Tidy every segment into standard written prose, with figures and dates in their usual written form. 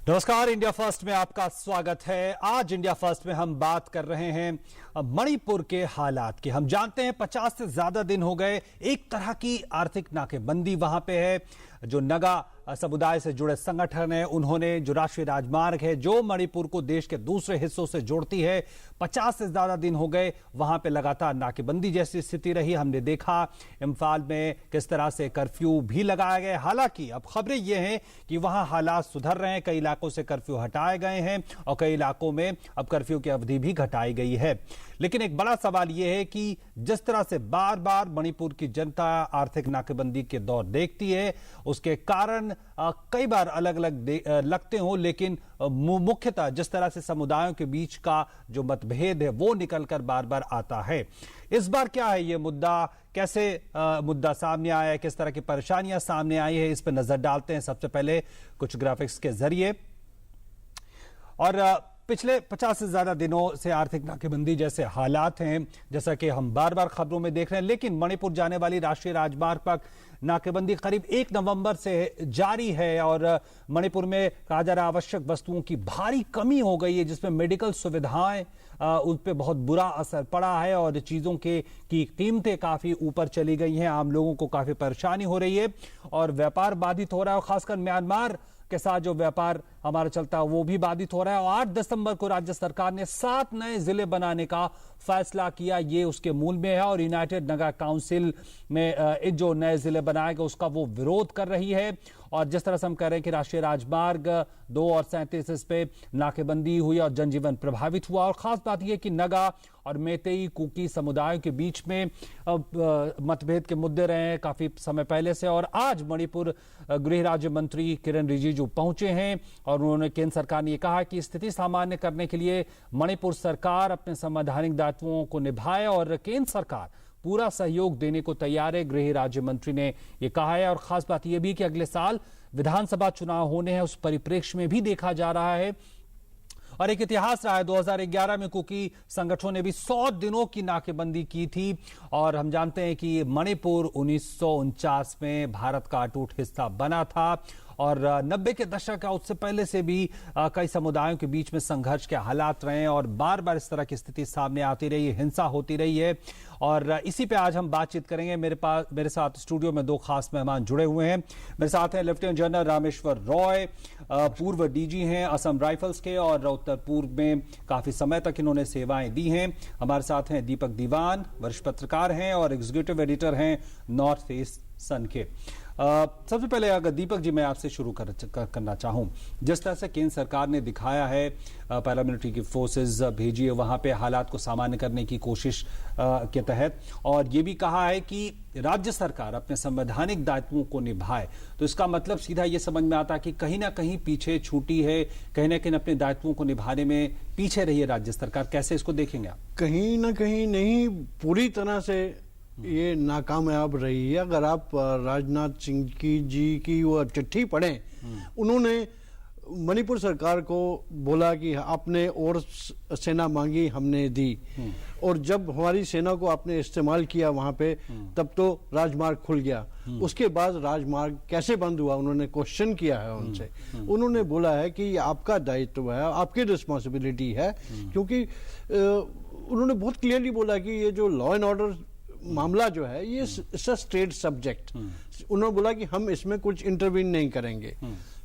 नमस्कार, India first में आपका स्वागत है। आज इंडिया फर्स्ट में हम बात कर रहे हैं मणिपुर के हालात की। हम जानते हैं 50 से ज्यादा दिन हो गए, एक तरह की आर्थिक नाकेबंदी वहां पे है। जो नगा समुदाय से जुड़े संगठन है, उन्होंने जो राष्ट्रीय राजमार्ग है जो मणिपुर को देश के दूसरे हिस्सों से जोड़ती है, 50 से ज्यादा दिन हो गए वहां पे लगातार नाकेबंदी जैसी स्थिति रही। हमने देखा इम्फाल में किस तरह से कर्फ्यू भी लगाए गए। हालांकि अब खबरें ये हैं कि वहां हालात सुधर रहे हैं, कई इलाकों से कर्फ्यू हटाए गए हैं और कई इलाकों में अब कर्फ्यू की अवधि भी घटाई गई है। लेकिन एक बड़ा सवाल यह है कि जिस तरह से बार बार मणिपुर की जनता आर्थिक नाकेबंदी के दौर देखती है, उसके कारण कई बार अलग अलग लगते हो, लेकिन मुख्यतः जिस तरह से समुदायों के बीच का जो मतभेद है वो निकलकर बार बार आता है। इस बार क्या है ये मुद्दा, कैसे मुद्दा सामने आया है, किस तरह की परेशानियां सामने आई है, इस पर नजर डालते हैं सबसे पहले कुछ ग्राफिक्स के जरिए। और पिछले 50 से ज्यादा दिनों से आर्थिक नाकेबंदी जैसे हालात हैं, जैसा कि हम बार बार खबरों में देख रहे हैं। लेकिन मणिपुर जाने वाली राष्ट्रीय राजमार्ग पर नाकेबंदी करीब 1 नवंबर से जारी है और मणिपुर में कहा जा रहा आवश्यक वस्तुओं की भारी कमी हो गई है, जिसमें मेडिकल सुविधाएं उन पर बहुत बुरा असर पड़ा है और चीजों की कीमतें काफी ऊपर चली गई हैं। आम लोगों को काफी परेशानी हो रही है और व्यापार बाधित हो रहा है। और खासकर म्यांमार के साथ जो व्यापार हमारा चलता है वो भी बाधित हो रहा है। और 8 दिसंबर को राज्य सरकार ने 7 नए जिले बनाने का फैसला किया, ये उसके मूल में है। और यूनाइटेड नगर काउंसिल में जो नए जिले बनाए गए उसका वो विरोध कर रही है। और जिस तरह से हम कह रहे हैं कि राष्ट्रीय राजमार्ग 2 और 37 इस पे नाकेबंदी हुई और जनजीवन प्रभावित हुआ। और खास बात यह कि नगा और मेतेई कुकी समुदायों के बीच में मतभेद के मुद्दे रहे हैं काफी समय पहले से। और आज मणिपुर गृह राज्य मंत्री किरण रिजिजू पहुंचे हैं और उन्होंने केंद्र सरकार ने कहा कि स्थिति सामान्य करने के लिए मणिपुर सरकार अपने संवैधानिक दायित्वों को निभाए और केंद्र सरकार पूरा सहयोग देने को तैयार है, गृह राज्य मंत्री ने यह कहा है। और खास बात यह भी कि अगले साल विधानसभा चुनाव होने हैं, उस परिप्रेक्ष्य में भी देखा जा रहा है। और एक इतिहास रहा है, 2011 में कुकी संगठनों ने भी 100 दिनों की नाकेबंदी की थी। और हम जानते हैं कि मणिपुर 1949 में भारत का अटूट हिस्सा बना था और 90 के दशक का उससे पहले से भी कई समुदायों के बीच में संघर्ष के हालात रहे हैं और बार बार इस तरह की स्थिति सामने आती रही है, हिंसा होती रही है। और इसी पे आज हम बातचीत करेंगे। मेरे साथ स्टूडियो में 2 खास मेहमान जुड़े हुए हैं। मेरे साथ हैं लेफ्टिनेंट जनरल रामेश्वर रॉय, पूर्व डीजी हैं असम राइफल्स के और उत्तर पूर्व में काफी समय तक इन्होंने सेवाएं दी हैं। हमारे साथ हैं दीपक दीवान, वरिष्ठ पत्रकार हैं और एग्जीक्यूटिव एडिटर हैं नॉर्थ ईस्ट सन के। सबसे पहले अगर दीपक जी मैं आपसे शुरू करना चाहूं, जिस तरह से केंद्र सरकार ने दिखाया है पैरामिलिट्री की फोर्सेस भेजी है वहां पे हालात को सामान्य करने की कोशिश के तहत, और ये भी कहा है कि राज्य सरकार अपने संवैधानिक दायित्वों को निभाए, तो इसका मतलब सीधा ये समझ में आता है कि कहीं ना कहीं पीछे छूटी है, कहीं ना कहीं अपने दायित्वों को निभाने में पीछे रही है राज्य सरकार। कैसे इसको देखेंगे आप? कहीं ना कहीं नहीं, पूरी तरह से ये नाकामयाब रही है। अगर आप राजनाथ सिंह जी की वो चिट्ठी पढ़ें, उन्होंने मणिपुर सरकार को बोला कि आपने और सेना मांगी, हमने दी, और जब हमारी सेना को आपने इस्तेमाल किया वहां पे तब तो राजमार्ग खुल गया। उसके बाद राजमार्ग कैसे बंद हुआ उन्होंने क्वेश्चन किया है उनसे। उन्होंने बोला है कि ये आपका दायित्व है, आपकी रिस्पॉन्सिबिलिटी है, क्योंकि उन्होंने बहुत क्लियरली बोला कि ये जो लॉ एंड ऑर्डर मामला जो है ये स्टेट सब्जेक्ट। उन्होंने बोला कि हम इसमें कुछ इंटरवीन नहीं करेंगे,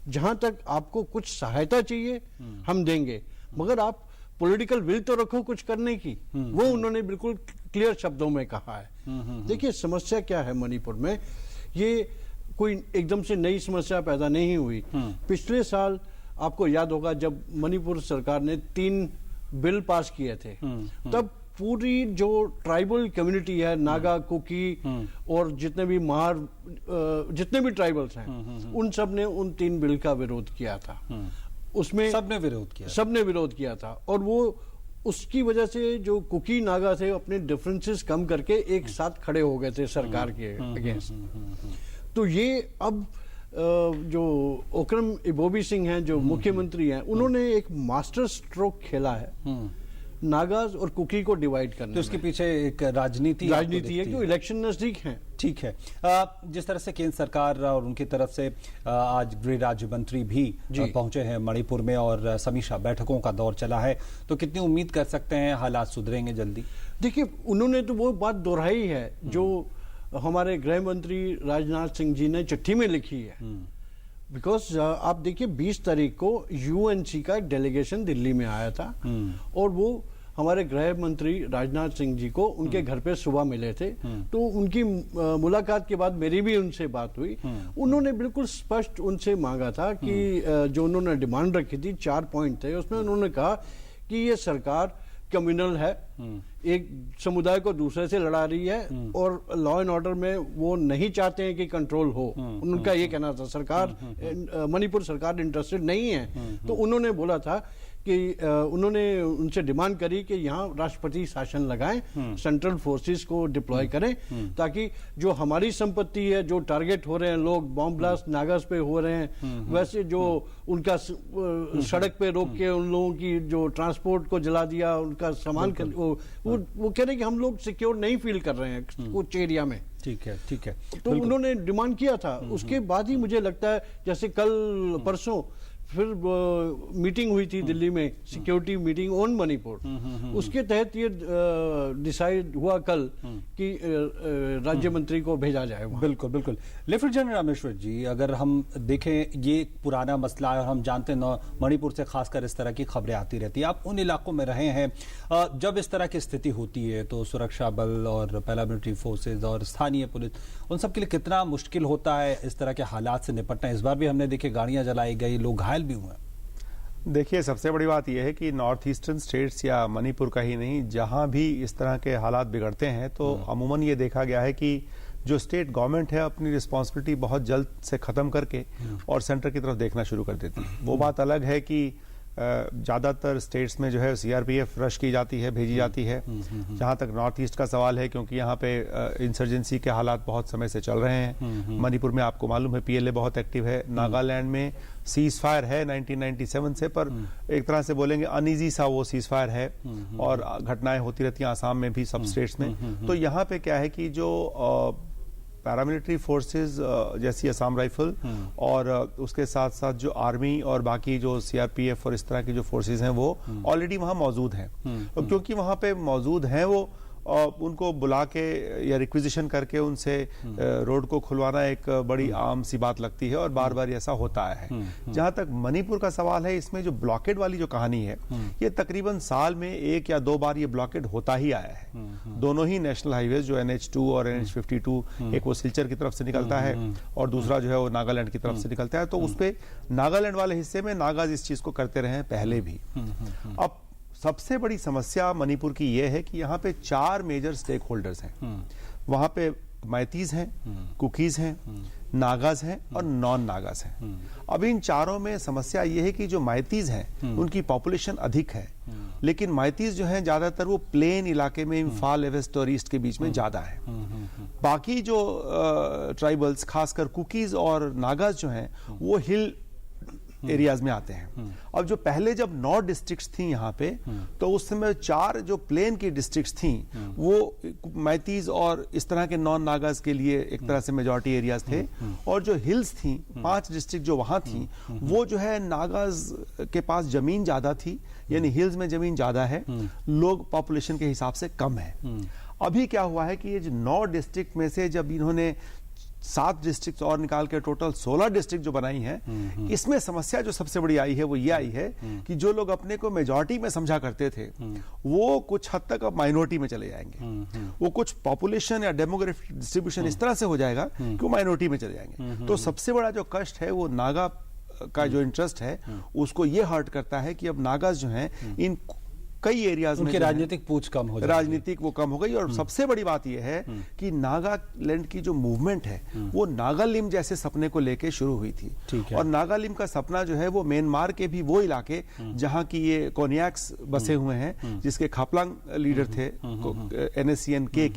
जहां तक आपको कुछ सहायता चाहिए हम देंगे, मगर आप पॉलिटिकल विल तो रखो कुछ करने की। वो उन्होंने बिल्कुल क्लियर शब्दों में कहा है। देखिए समस्या क्या है मणिपुर में, ये कोई एकदम से नई समस्या पैदा नहीं हुई। पिछले साल आपको याद होगा जब मणिपुर सरकार ने 3 बिल पास किए थे, तब पूरी जो ट्राइबल कम्युनिटी है, नागा, कुकी और जितने भी ट्राइबल्स हैं, उन सब ने उन 3 बिल का विरोध किया था। उसमें सबने विरोध किया था और वो उसकी वजह से जो कुकी नागा थे अपने डिफरेंसेस कम करके एक साथ खड़े हो गए थे सरकार के अगेंस्ट। तो ये अब जो ओक्रम इबोबी सिंह हैं जो मुख्यमंत्री हैं, उन्होंने एक मास्टर स्ट्रोक खेला है नागाज और कुकी को डिवाइड करने तो उसके में। पीछे एक राजनीति आपको है दिखती कि इलेक्शन नजदीक है। ठीक है। जिस तरह से केंद्र सरकार और उनकी तरफ से आज गृह राज्य मंत्री भी पहुंचे हैं मणिपुर में और समीक्षा बैठकों का दौर चला है, तो कितनी उम्मीद कर सकते हैं हालात सुधरेंगे जल्दी? देखिए, उन्होंने तो वो बात दोहराई है जो हमारे गृह मंत्री राजनाथ सिंह जी ने चिट्ठी में लिखी है। बिकॉज आप देखिए 20 तारीख को यूएनसी का एक डेलीगेशन दिल्ली में आया था और वो हमारे गृह मंत्री राजनाथ सिंह जी को उनके घर पे सुबह मिले थे। तो उनकी मुलाकात के बाद मेरी भी उनसे बात हुई। उन्होंने बिल्कुल स्पष्ट उनसे मांगा था कि जो उन्होंने डिमांड रखी थी, 4 पॉइंट थे, उसमें उन्होंने कहा कि ये सरकार कम्युनल है, एक समुदाय को दूसरे से लड़ा रही है और लॉ एंड ऑर्डर में वो नहीं चाहते हैं कि कंट्रोल हो। उनका ये कहना था, सरकार मणिपुर सरकार इंटरेस्टेड नहीं है। तो उन्होंने बोला था कि उन्होंने उनसे डिमांड करी कि यहाँ राष्ट्रपति शासन लगाएं, सेंट्रल फोर्सेस को डिप्लॉय करें, ताकि जो हमारी संपत्ति है, जो टारगेट हो रहे हैं लोग, बॉम्ब ब्लास्ट नागाज पे हो रहे हैं, वैसे जो उनका सड़क पे रोक के उन लोगों की जो ट्रांसपोर्ट को जला दिया, उनका सामान वो कह रहे हैं कि हम लोग सिक्योर नहीं फील कर रहे हैं कुछ एरिया में। ठीक है, ठीक है। तो उन्होंने डिमांड किया था। उसके बाद ही मुझे लगता है, जैसे कल परसों फिर मीटिंग हुई थी दिल्ली में, सिक्योरिटी मीटिंग ऑन मणिपुर, उसके तहत ये डिसाइड हुआ कल कि राज्य मंत्री को भेजा जाए वहाँ। बिल्कुल बिल्कुल। लेफ्टिनेंट जनरल रामेश्वर जी, अगर हम देखें ये एक पुराना मसला है और हम जानते हैं मणिपुर से खासकर इस तरह की खबरें आती रहती है, आप उन इलाकों में रहे हैं, जब इस तरह की स्थिति होती है तो सुरक्षा बल और पैरामिलिट्री फोर्सेज और स्थानीय पुलिस, उन सब के लिए कितना मुश्किल होता है इस तरह के हालात से निपटना? इस बार भी हमने देखे गाड़ियां जलाई गई, लोग घायल भी हुए। देखिए, सबसे बड़ी बात यह है कि नॉर्थ ईस्टर्न स्टेट्स या मणिपुर का ही नहीं, जहां भी इस तरह के हालात बिगड़ते हैं तो अमूमन ये देखा गया है कि जो स्टेट गवर्नमेंट है अपनी रिस्पॉन्सिबिलिटी बहुत जल्द से खत्म करके और सेंटर की तरफ देखना शुरू कर देती है। वो बात अलग है कि ज़्यादातर स्टेट्स में जो है सीआरपीएफ रश की जाती है, भेजी जाती है। जहां तक नॉर्थ ईस्ट का सवाल है, क्योंकि यहाँ पे इंसर्जेंसी के हालात बहुत समय से चल रहे हैं। मणिपुर में आपको मालूम है पीएलए बहुत एक्टिव है। नागालैंड में सीज फायर है 1997 से, पर एक तरह से बोलेंगे अनईजी सा वो सीज फायर है और घटनाएं होती रहती हैं आसाम में भी, सब स्टेट्स में। तो यहाँ पे क्या है कि जो पैरामिलिट्री फोर्सेस जैसी असम राइफल और उसके साथ साथ जो आर्मी और बाकी जो सीआरपीएफ और इस तरह की जो फोर्सेस हैं वो ऑलरेडी वहां मौजूद हैं। और क्योंकि वहां पे मौजूद हैं वो उनको बुला के या रिक्विजिशन करके उनसे रोड को खुलवाना एक बड़ी आम सी बात लगती है और बार बार ऐसा होता है। जहां तक मणिपुर का सवाल है, इसमें जो ब्लॉकेड वाली जो कहानी है, ये तकरीबन साल में 1 या 2 बार ये ब्लॉकेड होता ही आया है। दोनों ही नेशनल हाईवेज जो NH2 और NH52, एक वो सिलचर की तरफ से निकलता है और दूसरा जो है वो नागालैंड की तरफ से निकलता है। तो उस पे नागालैंड वाले हिस्से में नागाज इस चीज को करते रहे हैं पहले भी। अब सबसे बड़ी समस्या मणिपुर की यह है कि यहाँ पे 4 मेजर स्टेक होल्डर्स हैं। वहां पे मैतीज हैं, कुकीज हैं, नागाज हैं और नॉन नागाज हैं। अब इन चारों में समस्या यह है कि जो मैतीज हैं उनकी पॉपुलेशन अधिक है, लेकिन मैतीज जो हैं ज्यादातर वो प्लेन इलाके में इम्फाल, वेस्ट और ईस्ट के बीच में ज्यादा है। बाकी जो ट्राइबल्स खासकर कुकीज और नागाज जो हैं वो हिल एरियाज में आते हैं। अब जो पहले जब 9 डिस्ट्रिक्ट्स थी यहाँ पे, तो उस समय 4 जो प्लेन की डिस्ट्रिक्ट्स थी वो मैतीज और इस तरह के नॉन नागाज के लिए एक तरह से मेजॉरिटी एरियाज थे। और जो हिल्स थी, 5 डिस्ट्रिक्ट जो वहां थी, वो जो है नागाज के पास जमीन ज्यादा थी, यानी हिल्स में जमीन ज्यादा है, लोग पॉपुलेशन के हिसाब से कम है। अभी क्या हुआ है कि ये जो 9 डिस्ट्रिक्ट में से जब इन्होंने 7 डिस्ट्रिक्ट और निकाल के टोटल 16 डिस्ट्रिक्ट जो बनाई हैं, इसमें समस्या जो सबसे बड़ी आई है वो ये आई है कि जो लोग अपने को मेजॉरिटी में समझा करते थे वो कुछ हद तक अब माइनॉरिटी में चले जाएंगे। वो कुछ पॉपुलेशन या डेमोग्राफिक डिस्ट्रीब्यूशन इस तरह से हो जाएगा कि वो माइनॉरिटी में चले जाएंगे। तो सबसे बड़ा जो कष्ट है वो नागा का जो इंटरेस्ट है उसको ये हर्ट करता है कि अब नागाज जो हैं इन कई एरियाज में राजनीतिक पूछ कम हो, राजनीतिक वो कम हो गई। और सबसे बड़ी बात यह है कि नागालैंड की जो मूवमेंट है वो नागालिम जैसे सपने को लेके शुरू हुई थी। और नागालिम का सपना जो है वो म्यांमार के भी वो इलाके जहां की ये कोनियाक्स बसे हुए हैं, जिसके खापलांग लीडर थे NSCN के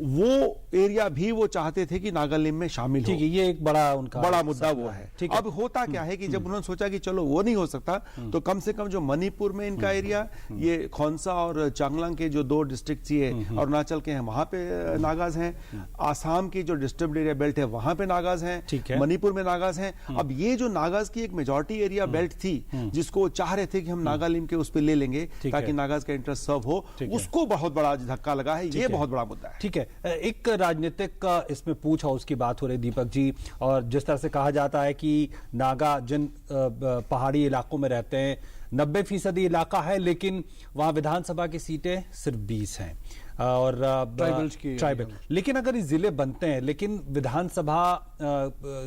वो एरिया भी वो चाहते थे कि नागालैंड में शामिल हो। ठीक है, ये एक बड़ा मुद्दा वो है। ठीक है। अब होता क्या है कि जब उन्होंने सोचा कि चलो वो नहीं हो सकता, तो कम से कम जो मणिपुर में इनका एरिया, ये खोंसा और चांगलांग के जो 2 डिस्ट्रिक्ट ये अरुणाचल के हैं, वहां पे नागाज हैं। आसाम की जो डिस्टर्ब्ड एरिया बेल्ट है वहां पे नागाज हैं। ठीक है। मणिपुर में नागाज हैं। अब ये जो नागाज की एक मेजॉरिटी एरिया बेल्ट थी, जिसको वो चाह रहे थे कि हम नागालैंड के उस पे ले लेंगे ताकि नागाज का इंटरेस्ट सर्व हो, उसको बहुत बड़ा धक्का लगा है। ये बहुत बड़ा मुद्दा है। ठीक है, एक राजनीतिक इसमें पूछ हाउस की बात हो रही दीपक जी, और जिस तरह से कहा जाता है कि नागा जिन पहाड़ी इलाकों में रहते हैं 90% इलाका है, लेकिन वहां विधानसभा की सीटें सिर्फ 20 हैं और ट्राइबल। लेकिन अगर ये जिले बनते हैं, लेकिन विधानसभा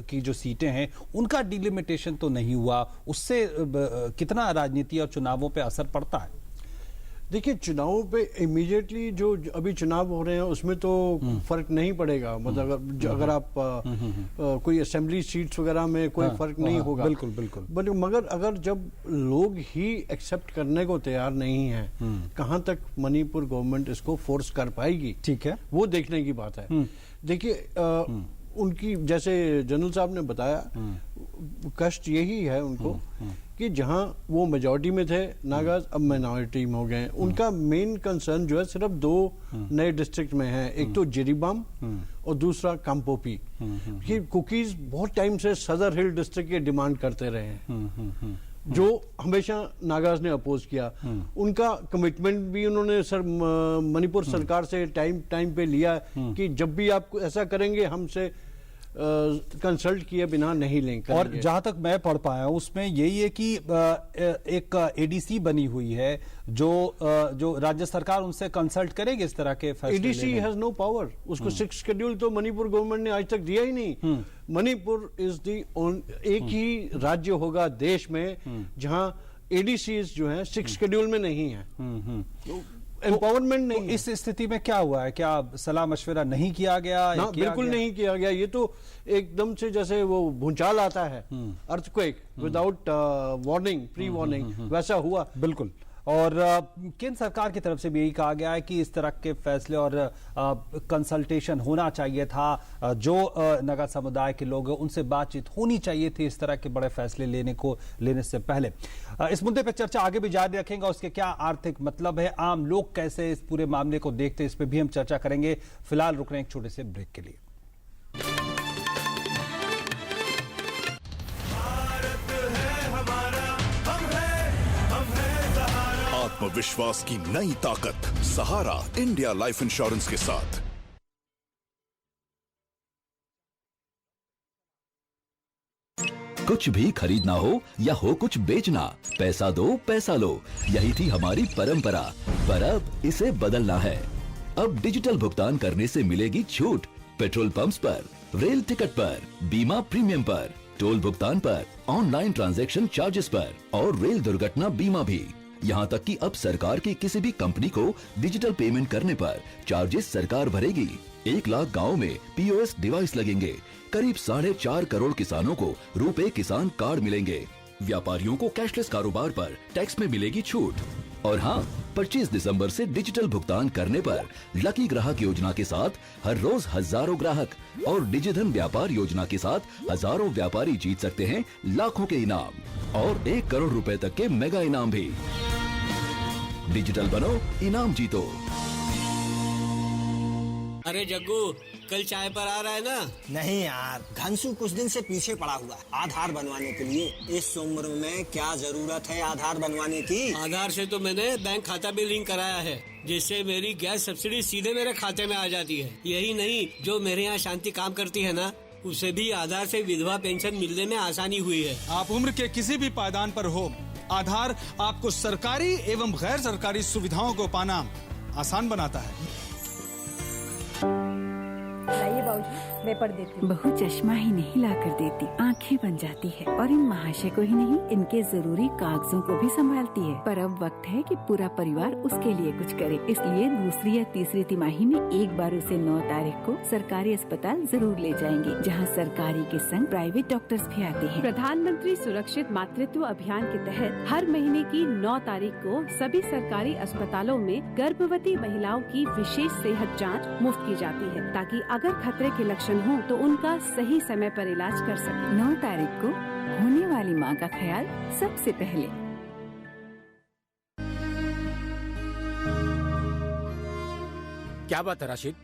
की जो सीटें हैं उनका डिलिमिटेशन तो नहीं हुआ, उससे कितना राजनीति और चुनावों पे असर पड़ता है? देखिए, चुनावों पे इमीडिएटली जो अभी चुनाव हो रहे हैं उसमें तो फर्क नहीं पड़ेगा। मतलब अगर आप कोई असेंबली सीट्स वगैरह में कोई फर्क नहीं होगा। बिल्कुल बिल्कुल। बट मगर अगर जब लोग ही एक्सेप्ट करने को तैयार नहीं है, कहां तक मणिपुर गवर्नमेंट इसको फोर्स कर पाएगी, ठीक है, वो देखने की बात है। देखिए, उनकी जैसे जनरल साहब ने बताया, कष्ट यही है उनको कि जहां वो मेजॉरिटी में थे नागाज, अब माइनॉरिटी में हो गए। उनका मेन कंसर्न जो है सिर्फ 2 नए डिस्ट्रिक्ट में है, एक तो जिरीबाम और दूसरा काम्पोपी। ये कुकीज बहुत टाइम से सदर हिल डिस्ट्रिक्ट की डिमांड करते रहे हैं, जो हमेशा नागाज ने अपोज किया। उनका कमिटमेंट भी उन्होंने मणिपुर सरकार से टाइम पे लिया कि जब भी आप ऐसा करेंगे हमसे कंसल्ट किए बिना नहीं लेंगे। और जहां तक मैं पढ़ पाया हूं उसमें यही है कि एक एडीसी बनी हुई है जो राज्य सरकार उनसे कंसल्ट करेगी इस तरह के फैसले। ADC has no power. उसको 6 शेड्यूल तो मणिपुर गवर्नमेंट ने आज तक दिया ही नहीं। मणिपुर इज एक ही राज्य होगा देश में जहां एडीसी जो है 6 शेड्यूल में नहीं है। एम्पावरमेंट नहीं। इस स्थिति में क्या हुआ है? क्या सलाह मशवरा नहीं किया गया? ना, बिल्कुल नहीं किया गया। ये तो एकदम से जैसे वो भूचाल आता है, earthquake without warning, pre warning, वैसा हुआ। बिल्कुल। और केंद्र सरकार की तरफ से भी यही कहा गया है कि इस तरह के फैसले और कंसल्टेशन होना चाहिए था। जो नगा समुदाय के लोग हैं उनसे बातचीत होनी चाहिए थी इस तरह के बड़े फैसले लेने से पहले। इस मुद्दे पर चर्चा आगे भी जारी रखेंगे। उसके क्या आर्थिक मतलब है, आम लोग कैसे इस पूरे मामले को देखते हैं, इस पर भी हम चर्चा करेंगे। फिलहाल रुक रहे हैं एक छोटे से ब्रेक के लिए। आत्मविश्वास की नई ताकत सहारा इंडिया लाइफ इंश्योरेंस के साथ। कुछ भी खरीदना हो या हो कुछ बेचना, पैसा दो पैसा लो, यही थी हमारी परंपरा। पर अब इसे बदलना है। अब डिजिटल भुगतान करने से मिलेगी छूट पेट्रोल पंप्स पर, रेल टिकट पर, बीमा प्रीमियम पर, टोल भुगतान पर, ऑनलाइन ट्रांजैक्शन चार्जेस पर और रेल दुर्घटना बीमा भी। यहाँ तक कि अब सरकार की किसी भी कंपनी को डिजिटल पेमेंट करने पर चार्जेस सरकार भरेगी। 1 लाख गाँव में पीओएस डिवाइस लगेंगे। करीब 4.5 करोड़ किसानों को रुपए किसान कार्ड मिलेंगे। व्यापारियों को कैशलेस कारोबार पर टैक्स में मिलेगी छूट। और हाँ, 25 दिसंबर से डिजिटल भुगतान करने पर लकी ग्राहक योजना के साथ हर रोज हजारों ग्राहक और डिजिधन व्यापार योजना के साथ हजारों व्यापारी जीत सकते हैं लाखों के इनाम और 1 करोड़ रुपए तक के मेगा इनाम भी। डिजिटल बनो, इनाम जीतो। अरे जग्गू, कल चाय पर आ रहा है ना? नहीं यार, घंसू कुछ दिन से पीछे पड़ा हुआ है आधार बनवाने के लिए। इस उम्र में क्या जरूरत है आधार बनवाने की? आधार से तो मैंने बैंक खाता भी लिंक कराया है, जिससे मेरी गैस सब्सिडी सीधे मेरे खाते में आ जाती है। यही नहीं, जो मेरे यहाँ शांति काम करती है ना, उसे भी आधार से विधवा पेंशन मिलने में आसानी हुई है। आप उम्र के किसी भी पायदान पर हो, आधार आपको सरकारी एवं गैर सरकारी सुविधाओं को पाना आसान बनाता है। बाबूजी, मैं पढ़ देती हूँ। बहू चश्मा ही नहीं ला कर देती, आँखें बन जाती है और इन महाशय को ही नहीं, इनके जरूरी कागजों को भी संभालती है। पर अब वक्त है कि पूरा परिवार उसके लिए कुछ करे, इसलिए दूसरी या तीसरी तिमाही में एक बार उसे 9 तारीख को सरकारी अस्पताल जरूर ले जाएंगे, जहाँ सरकारी के संग प्राइवेट डॉक्टर्स भी आते हैं। प्रधानमंत्री सुरक्षित मातृत्व अभियान के तहत हर महीने की 9 तारीख को सभी सरकारी अस्पतालों में गर्भवती महिलाओं की विशेष सेहत जांच मुफ्त की जाती है, ताकि अगर खतरे के लक्षण हों तो उनका सही समय पर इलाज कर सकें। 9 तारीख को होने वाली माँ का ख्याल सबसे पहले। क्या बात है राशिद,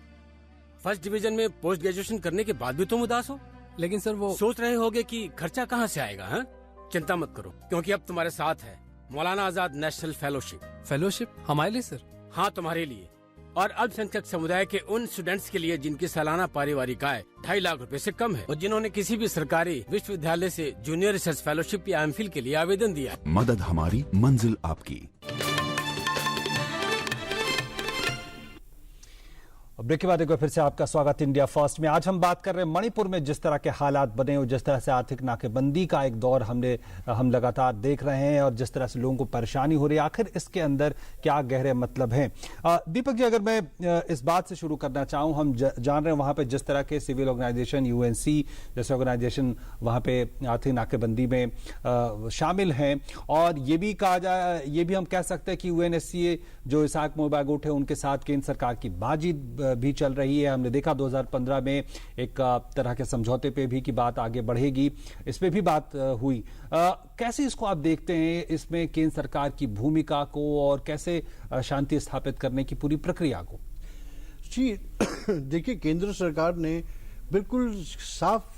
फर्स्ट डिवीजन में पोस्ट ग्रेजुएशन करने के बाद भी तुम उदास हो? लेकिन सर वो सोच रहे होगे कि खर्चा कहाँ से आएगा? हाँ, चिंता मत करो, क्योंकि अब तुम्हारे साथ है Maulana Azad national fellowship. Fellowship हमारे लिए सर? हाँ, तुम्हारे लिए और अल्पसंख्यक समुदाय के उन स्टूडेंट्स के लिए जिनकी सालाना पारिवारिक आय 2.5 लाख रुपए से कम है और जिन्होंने किसी भी सरकारी विश्वविद्यालय से जूनियर रिसर्च फेलोशिप या एमफिल के लिए आवेदन दिया है। मदद हमारी, मंजिल आपकी। ब्रेक के बाद एक बार फिर से आपका स्वागत इंडिया फर्स्ट में। आज हम बात कर रहे हैं मणिपुर में जिस तरह के हालात बने और जिस तरह से आर्थिक नाकेबंदी का एक दौर हम लगातार देख रहे हैं और जिस तरह से लोगों को परेशानी हो रही है, आखिर इसके अंदर क्या गहरे मतलब हैं। दीपक जी, अगर मैं इस बात से शुरू करना चाहूँ, हम जान रहे हैं वहाँ पे जिस तरह के सिविल ऑर्गेनाइजेशन यूएनसी जैसे ऑर्गेनाइजेशन वहाँ पे आर्थिक नाकेबंदी में शामिल हैं और ये भी हम कह सकते हैं कि यूएनएससीए जो इसाक मोबागुट है उनके साथ केंद्र सरकार की बाजी भी चल रही है। हमने देखा 2015 में एक तरह के समझौते पे भी की बात आगे बढ़ेगी, इस पे भी बात हुई। कैसे इसको आप देखते हैं, इसमें केंद्र सरकार की भूमिका को और कैसे शांति स्थापित करने की पूरी प्रक्रिया को? जी देखिए, केंद्र सरकार ने बिल्कुल साफ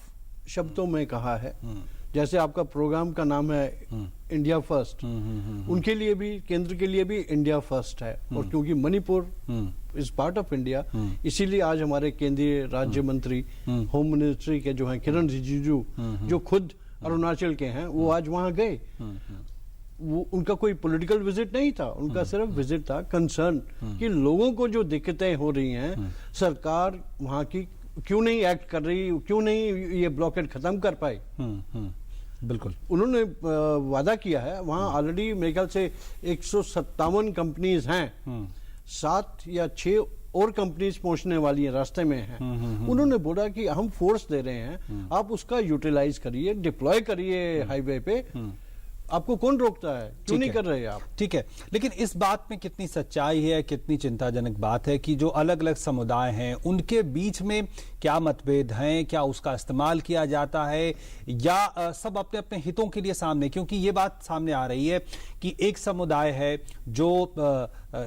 शब्दों में कहा है, जैसे आपका प्रोग्राम का नाम है इंडिया फर्स्ट, उनके लिए भी, केंद्र के लिए भी इंडिया फर्स्ट है। और क्योंकि Manipur is part of India, इसीलिए आज हमारे केंद्रीय राज्य मंत्री होम मिनिस्ट्री के जो हैं किरण रिजिजू, जो खुद अरुणाचल के हैं, वो आज वहां गए। वो उनका कोई पॉलिटिकल विजिट नहीं था, उनका सिर्फ विजिट था कंसर्न कि लोगों को जो दिक्कतें हो रही हैं, सरकार वहां की क्यों नहीं एक्ट कर रही, क्यों नहीं ये ब्लॉकेट खत्म कर पाई। बिल्कुल उन्होंने वादा किया है। वहां ऑलरेडी मेरे ख्याल से 157 कंपनीज हैं, 7 या 6 और कंपनीज पहुंचने वाली हैं, रास्ते में हैं। उन्होंने बोला कि हम फोर्स दे रहे हैं, आप उसका यूटिलाइज करिए, डिप्लॉय करिए हाईवे पे। आपको कौन रोकता है? क्यों नहीं कर रहे आप? ठीक है, लेकिन इस बात में कितनी सच्चाई है, कितनी चिंताजनक बात है कि जो अलग अलग समुदाय हैं उनके बीच में क्या मतभेद हैं, क्या उसका इस्तेमाल किया जाता है या सब अपने अपने हितों के लिए सामने? क्योंकि ये बात सामने आ रही है कि एक समुदाय है जो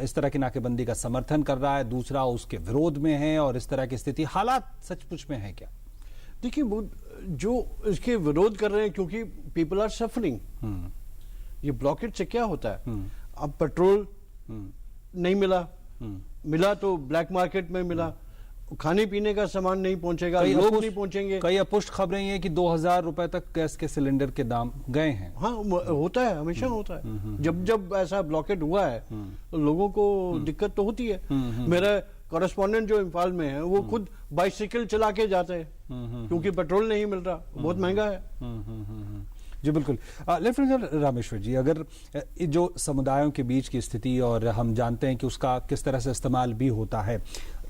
इस तरह की नाकेबंदी का समर्थन कर रहा है, दूसरा उसके विरोध में है और इस तरह की स्थिति, हालात सचमुच में है क्या? देखिए, वो जो इसके विरोध कर रहे हैं क्योंकि पीपल आर सफरिंग। ये ब्लॉकेट से क्या होता है, अब पेट्रोल नहीं मिला तो ब्लैक मार्केट में मिला, खाने पीने का सामान नहीं पहुंचेगा, लोग नहीं पहुंचेंगे। कई अपुष्ट खबरें हैं कि 2000 रुपए तक गैस के सिलेंडर के दाम गए हैं। हाँ, होता है, हमेशा होता है। जब ऐसा ब्लॉकेट हुआ है तो लोगों को दिक्कत तो होती है। मेरा कॉरेस्पॉन्डेंट जो इम्फाल में है वो खुद बाइसिकल चला के जाते हैं क्योंकि पेट्रोल नहीं मिल रहा, बहुत महंगा है। जी बिल्कुल। लेफ्टिनेंट जनरल रामेश्वर जी, अगर जो समुदायों के बीच की स्थिति, और हम जानते हैं कि उसका किस तरह से इस्तेमाल भी होता है,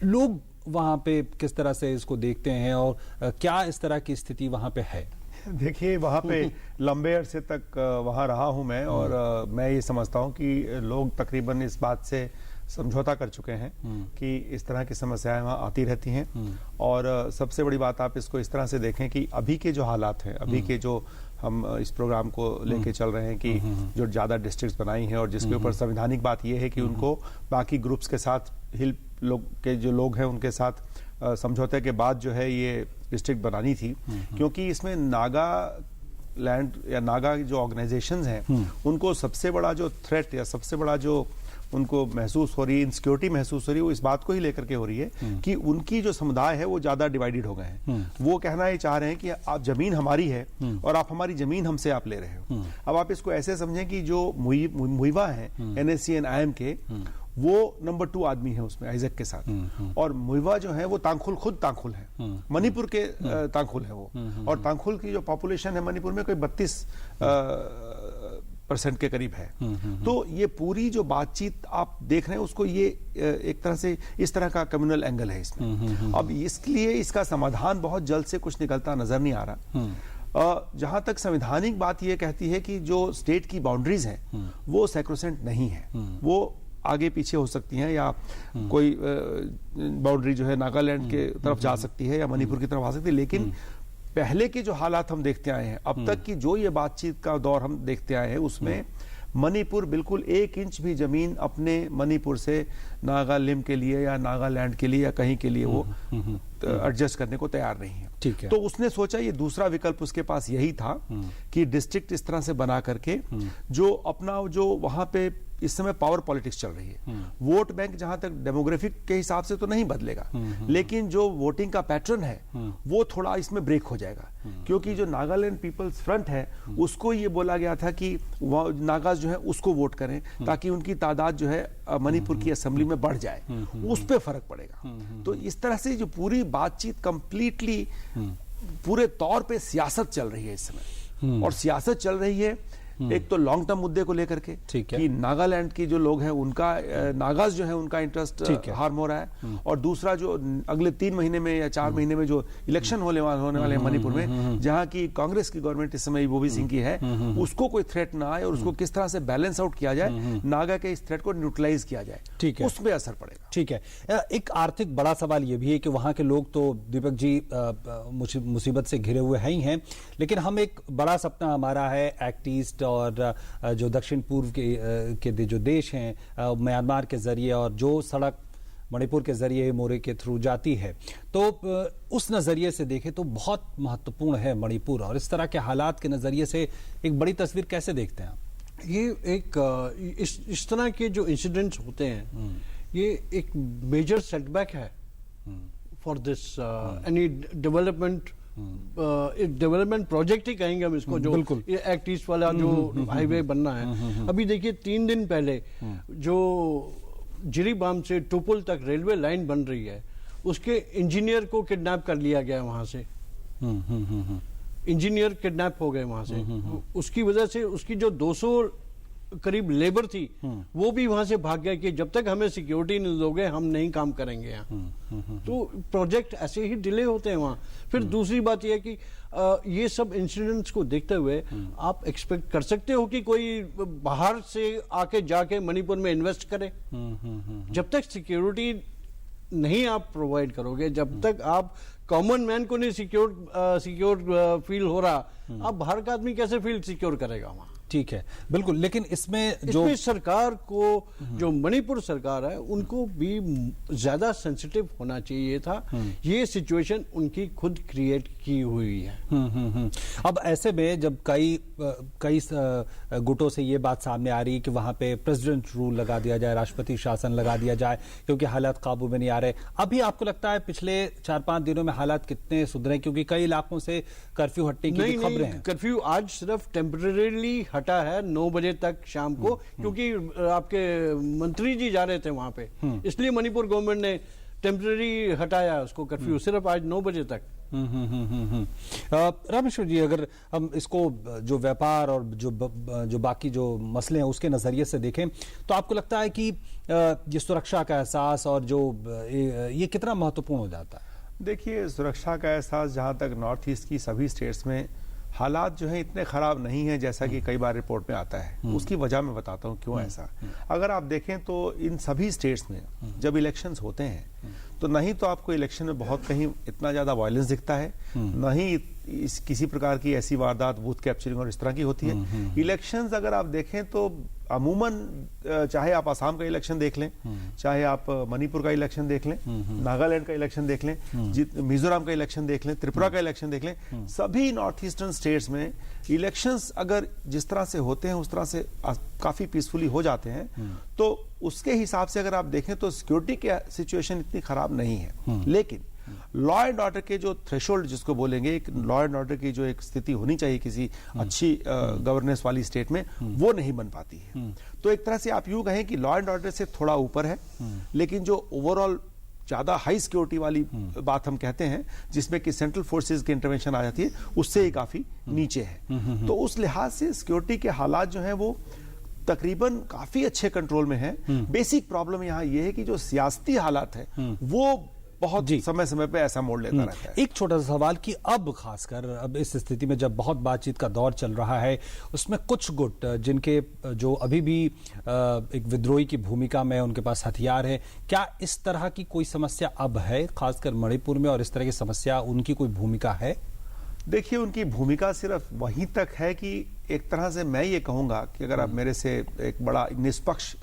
लोग वहां पे किस तरह से इसको देखते हैं और क्या इस तरह की स्थिति वहां पे है? देखिए, वहाँ पे लंबे अरसे तक वहाँ रहा हूँ मैं, और मैं ये समझता हूँ कि लोग तकरीबन इस बात से समझौता कर चुके हैं कि इस तरह की समस्याएं वहाँ आती रहती हैं। और सबसे बड़ी बात आप इसको इस तरह से देखें कि अभी के जो हालात हैं, अभी के जो हम इस प्रोग्राम को लेके चल रहे हैं कि जो ज़्यादा डिस्ट्रिक्ट्स बनाई हैं और जिसके ऊपर संवैधानिक बात यह है कि उनको बाकी ग्रुप्स के साथ, हिल जो लोग हैं उनके साथ समझौते के बाद जो है ये डिस्ट्रिक्ट बनानी थी, क्योंकि इसमें नागा लैंड या नागा जो ऑर्गेनाइजेशंस हैं उनको सबसे बड़ा जो थ्रेट या सबसे बड़ा जो उनको महसूस हो रही है, इनसिक्योरिटी महसूस हो रही है, वो इस बात को ही लेकर के हो रही है कि उनकी जो समुदाय है वो ज्यादा डिवाइडेड हो गए हैं। वो कहना ये चाह रहे हैं कि आप जमीन हमारी है और आप हमारी जमीन हमसे आप ले रहे हो। अब आप इसको ऐसे समझें कि जो मुइवा है NSC and IM के, वो नंबर 2 आदमी है उसमें आइजक के साथ। और मुइवा जो है वो तांगखुल, खुद तांगखुल है, मणिपुर के तांगखुल है वो। और तांगखुल की जो पॉपुलेशन है मणिपुर में कोई 32% के करीब है। तो ये पूरी जो बातचीत आप देख रहे हैं उसको, ये एक तरह से इस तरह का कम्युनल एंगल है इसमें। अब इसलिए इसका समाधान बहुत जल्द से कुछ निकलता नजर नहीं आ रहा। जहां तक संवैधानिक बात यह कहती है कि जो स्टेट की बाउंड्रीज हैं वो सैक्रोसेंट नहीं है, वो आगे पीछे हो सकती हैं, या कोई बाउंड्री जो है नागालैंड के तरफ जा सकती है या मणिपुर की तरफ आ सकती है। लेकिन पहले के जो हालात हम देखते आए हैं, अब तक की जो ये बातचीत का दौर हम देखते आए हैं, उसमें मणिपुर बिल्कुल 1 इंच भी जमीन अपने मणिपुर से नागालिम के लिए या नागालैंड के लिए या कहीं के लिए वो एडजस्ट करने को तैयार नहीं है। ठीक है। तो उसने सोचा ये दूसरा विकल्प उसके पास यही था कि डिस्ट्रिक्ट इस तरह से बना करके जो अपना जो वहां पे इस समय पावर पॉलिटिक्स चल रही है, वोट बैंक जहां तक डेमोग्राफिक के हिसाब से तो नहीं बदलेगा, लेकिन जो वोटिंग का पैटर्न है वो थोड़ा इसमें ब्रेक हो जाएगा। क्योंकि जो नागालैंड पीपल्स फ्रंट है उसको ये बोला गया था कि नागाज जो है उसको वोट करें ताकि उनकी तादाद जो है मणिपुर की असेंबली में बढ़ जाए, उस पर फर्क पड़ेगा। तो इस तरह से जो पूरी बातचीत कंप्लीटली पूरे तौर पे सियासत चल रही है इस समय। और सियासत चल रही है एक तो लॉन्ग टर्म मुद्दे को लेकर के कि नागालैंड की जो लोग हैं उनका नागाज जो है उनका इंटरेस्ट हार्म हो रहा है, और दूसरा जो अगले 3 महीने में या 4 महीने में जो इलेक्शन होने वाले हैं मणिपुर में, जहां की कांग्रेस की गवर्नमेंट इस समय ओबी सिंह की है, उसको कोई थ्रेट ना आए और उसको किस तरह से बैलेंस आउट किया जाए, नागा के इस थ्रेट को न्यूट्रलाइज किया जाए, ठीक है, उसमें असर पड़ेगा। ठीक है। एक आर्थिक बड़ा सवाल यह भी है कि वहां के लोग तो दीपक जी मुसीबत से घिरे हुए हैं ही हैं, लेकिन हम एक बड़ा सपना हमारा है एक्ट ईस्ट और जो दक्षिण पूर्व के जो देश हैं म्यांमार के जरिए, और जो सड़क मणिपुर के जरिए मोरे के थ्रू जाती है, तो उस नजरिए से देखें तो बहुत महत्वपूर्ण है मणिपुर। और इस तरह के हालात के नजरिए से एक बड़ी तस्वीर कैसे देखते हैं आप? ये एक इस तरह के जो इंसिडेंट्स होते हैं ये एक मेजर सेटबैक है for this any development development project ही कहेंगे हम इसको, जो ये एक्ट ईस्ट वाला जो हाईवे बनना है। अभी देखिए 3 दिन पहले जो जिरीबाम से टोपुल तक रेलवे लाइन बन रही है, उसके इंजीनियर को किडनैप कर लिया गया वहां से। इंजीनियर किडनैप हो गए वहां से। उसकी वजह से उसकी जो 200 करीब लेबर थी वो भी वहां से भाग गए कि जब तक हमें सिक्योरिटी नहीं दोगे हम नहीं काम करेंगे यहाँ। तो प्रोजेक्ट ऐसे ही डिले होते हैं वहां। फिर दूसरी बात यह कि ये सब इंसिडेंट्स को देखते हुए आप एक्सपेक्ट कर सकते हो कि कोई बाहर से आके जाके मणिपुर में इन्वेस्ट करे? जब तक सिक्योरिटी नहीं आप प्रोवाइड करोगे, जब तक आप कॉमन मैन को नहीं सिक्योर फील हो रहा, आप बाहर का आदमी कैसे फील सिक्योर करेगा वहां? ठीक है, बिल्कुल। लेकिन इसमें सरकार को, जो मणिपुर सरकार है, उनको भी ज्यादा सेंसिटिव होना चाहिए था। ये सिचुएशन उनकी खुद क्रिएट की हुई है। अब ऐसे में जब कई गुटों से ये बात सामने आ रही है कि वहां पे प्रेसिडेंट रूल लगा दिया जाए, राष्ट्रपति शासन लगा दिया जाए, क्योंकि हालात काबू में नहीं आ रहे, अभी आपको लगता है पिछले 4-5 दिनों में हालात कितने सुधरे? क्योंकि कई इलाकों से कर्फ्यू हटने की खबरें हैं। कर्फ्यू आज सिर्फ टेम्परेरीली हटा है 9 बजे तक शाम को, क्योंकि आपके मंत्री जी जा रहे थे वहां पे, इसलिए मणिपुर गवर्नमेंट ने टेम्परेरी हटाया उसको, कर्फ्यू सिर्फ आज 9 बजे तक। रामेश्वर जी, अगर हम इसको जो व्यापार और जो बाकी जो मसले हैं उसके नजरिए से देखें, तो आपको लगता है कि ये सुरक्षा का एहसास और जो ये कितना महत्वपूर्ण हो जाता है? देखिए, सुरक्षा का एहसास जहां तक नॉर्थ ईस्ट की सभी स्टेट्स में हालात जो है इतने खराब नहीं है जैसा कि कई बार रिपोर्ट में आता है। उसकी वजह मैं बताता हूं क्यों ऐसा। अगर आप देखें तो इन सभी स्टेट्स में जब इलेक्शंस होते हैं तो नहीं तो आपको इलेक्शन में बहुत कहीं इतना ज्यादा वायलेंस दिखता है, न ही किसी प्रकार की ऐसी वारदात, बूथ कैप्चरिंग और इस तरह की होती है। इलेक्शंस अगर आप देखें तो अमूमन, चाहे आप आसाम का इलेक्शन देख लें, चाहे आप मणिपुर का इलेक्शन देख लें, नागालैंड का इलेक्शन देख लें, मिजोरम का इलेक्शन देख लें, त्रिपुरा का इलेक्शन देख लें, सभी नॉर्थ ईस्टर्न स्टेट्स में इलेक्शंस अगर जिस तरह से होते हैं उस तरह से काफी पीसफुली हो जाते हैं, तो उसके हिसाब से अगर आप देखें तो सिक्योरिटी की सिचुएशन इतनी खराब नहीं है। लेकिन लॉ एंड ऑर्डर के जो थ्रेशोल्ड जिसको बोलेंगे, एक लॉ एंड ऑर्डर की जो एक स्थिति होनी चाहिए किसी अच्छी गवर्नेंस वाली स्टेट में, वो नहीं बन पाती है। तो एक तरह से आप यूं कहें कि लॉ एंड ऑर्डर से थोड़ा ऊपर है, लेकिन जो ओवरऑल ज्यादा हाई सिक्योरिटी वाली बात हम कहते हैं, जिसमें कि सेंट्रल फोर्सेस की इंटरवेंशन आ जाती है, उससे ही काफी नीचे है। तो उस लिहाज से सिक्योरिटी के हालात जो हैं वो तकरीबन काफी अच्छे कंट्रोल में है। बेसिक प्रॉब्लम यहाँ ये है कि जो सियासती हालात है वो बहुत समय समय पे ऐसा मोड़ लेता रहता है। एक छोटा सा सवाल कि अब खासकर अब इस स्थिति में जब बहुत बातचीत का दौर चल रहा है, उसमें कुछ गुट जिनके जो अभी भी एक विद्रोही की भूमिका में उनके पास हथियार है, क्या इस तरह की कोई समस्या अब है खासकर मणिपुर में, और इस तरह की समस्या उनकी कोई भूमिका है? देखिए, उनकी भूमिका सिर्फ वहीं तक है कि एक तरह से मैं ये कहूंगा कि अगर आप मेरे से एक बड़ा निष्पक्ष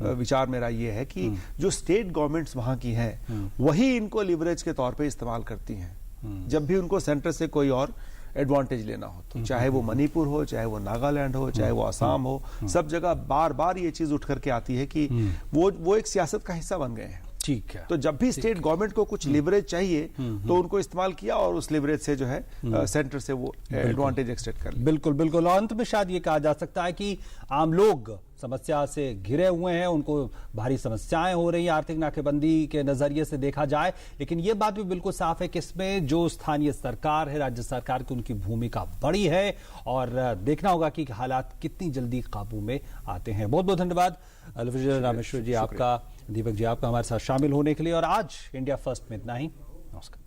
विचार मेरा ये है कि जो स्टेट गवर्नमेंट्स वहां की हैं वही इनको लिवरेज के तौर पे इस्तेमाल करती हैं जब भी उनको सेंटर से कोई और एडवांटेज लेना हो। तो चाहे वो मणिपुर हो, चाहे वो नागालैंड हो, चाहे वो असम हो, सब जगह बार बार ये चीज उठ करके आती है कि वो एक सियासत का हिस्सा बन गए हैं। ठीक है। तो जब भी स्टेट गवर्नमेंट को कुछ लिवरेज चाहिए तो उनको इस्तेमाल किया और उस लिवरेज से जो है सेंटर से वो एडवांटेज एक्सट्रैक्ट कर लिया। बिल्कुल बिल्कुल। और अंत में शायद ये कहा जा सकता है कि आम लोग समस्या से घिरे हुए हैं, उनको भारी समस्याएं हो रही हैं आर्थिक नाकेबंदी के नजरिए से देखा जाए, लेकिन ये बात भी बिल्कुल साफ है कि इसमें जो स्थानीय सरकार है, राज्य सरकार की, उनकी भूमिका बड़ी है और देखना होगा कि हालात कितनी जल्दी काबू में आते हैं। बहुत बहुत धन्यवाद अलविजय रामेश्वर जी आपका, दीपक जी आपका हमारे साथ शामिल होने के लिए। और आज इंडिया फर्स्ट में इतना ही। नमस्कार।